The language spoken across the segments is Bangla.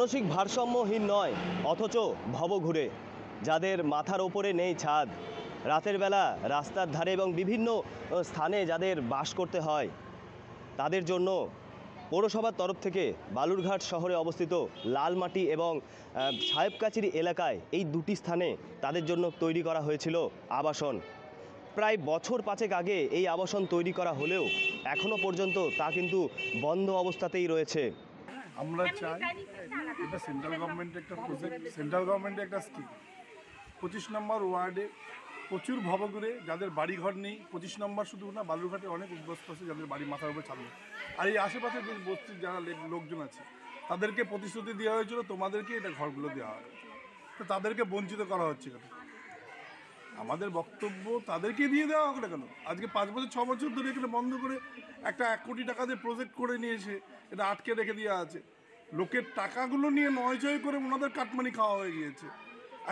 মানসিক ভারসাম্যহীন নয়, অথচ ভবঘুরে, যাদের মাথার ওপরে নেই ছাদ, রাতের বেলা রাস্তার ধারে এবং বিভিন্ন স্থানে যাদের বাস করতে হয়, তাদের জন্য পৌরসভার তরফ থেকে বালুরঘাট শহরে অবস্থিত লালমাটি এবং সাহেবকাচিরি এলাকায় এই দুটি স্থানে তাদের জন্য তৈরি করা হয়েছিল আবাসন। প্রায় বছর 5 আগে এই আবাসন তৈরি করা হলেও এখনো পর্যন্ত তা কিন্তু বন্ধ অবস্থাতেই রয়েছে। আমরা চাই এটা সেন্ট্রাল গভর্নমেন্টের একটা প্রজেক্ট, সেন্ট্রাল গভর্নমেন্টের একটা স্কিম। 25 নম্বর ওয়ার্ডে প্রচুর ভবঘুরে যাদের বাড়িঘর নেই, 25 নম্বর শুধু না, বালুরঘাটে অনেক উদ্বস্ত আছে যাদের বাড়ি মাথার উপরে ছাদ নেই। আর এই আশেপাশে যে বস্তির যারা লোকজন আছে তাদেরকে প্রতিশ্রুতি দেওয়া হয়েছিল তোমাদেরকে এটা ঘরগুলো দেওয়া হবে, তো তাদেরকে বঞ্চিত করা হচ্ছে কেন? আমাদের বক্তব্য তাদেরকে দিয়ে দেওয়া হোক না কেন? আজকে 5 বছর 6 বছর ধরে এখানে বন্ধ করে একটা 1 কোটি টাকা দিয়ে প্রজেক্ট করে নিয়ে এসে এটা আটকে রেখে দেওয়া আছে। লোকের টাকাগুলো নিয়ে নয়জয় করে ওনাদের কাটমানি খাওয়া হয়ে গিয়েছে।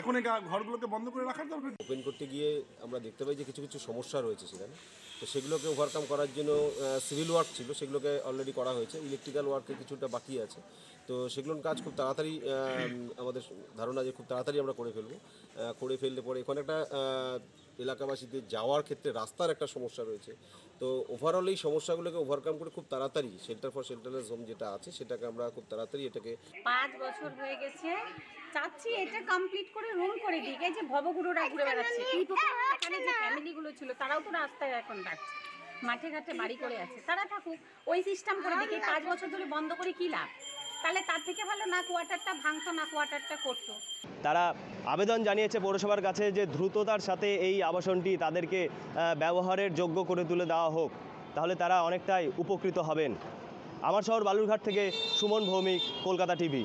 এখন এই ঘরগুলোকে বন্ধ করে রাখার দরকার। ওপেন করতে গিয়ে আমরা দেখতে পাই যে কিছু কিছু সমস্যা রয়েছে সেখানে, তো সেগুলোকে ওভারকাম করার জন্য সিভিল ওয়ার্ক ছিল, সেগুলোকে অলরেডি করা হয়েছে। ইলেকট্রিক্যাল ওয়ার্কের কিছুটা বাকি আছে, তো সেগুলোর কাজ খুব তাড়াতাড়ি আমাদের ধারণা যে খুব তাড়াতাড়ি আমরা করে ফেললে পরে এখানে একটা এলাকাবাসীদের যাওয়ার ক্ষেত্রে রাস্তার একটা সমস্যা রয়েছে। তো ওভারঅল এই সমস্যাগুলোকে ওভারকাম করে খুব তাড়াতাড়ি শেল্টার ফর শেল্টারলেস হোম যেটা আছে সেটাকে আমরা খুব তাড়াতাড়ি এটাকে 5 বছর হয়ে গেছে, চাচ্ছি এটা কমপ্লিট করে রুম করে দিই। এই যে ভবগুরুরা ঘুরে বেড়াচ্ছে, কিন্তু এখানে যে ফ্যামিলিগুলো ছিল তারাও তো রাস্তায় এখন থাকছে, মাঠে ঘাটে বাড়ি করে আছে, তারা থাকুক। ওই সিস্টেম করে দিকে 5 বছর ধরে বন্ধ করে কি লাভ? তাহলে তার থেকে ভালো না কোয়ার্টারটা ভাঙতো, না কোয়ার্টারটা করতো। তারা আবেদন জানিয়েছে পৌরসভার কাছে যে দ্রুততার সাথে এই আবাসনটি তাদেরকে ব্যবহারের যোগ্য করে তুলে দেওয়া হোক, তাহলে তারা অনেকটাই উপকৃত হবেন। আমার শহর বালুরঘাট থেকে সুমন ভৌমিক, কলকাতা টিভি।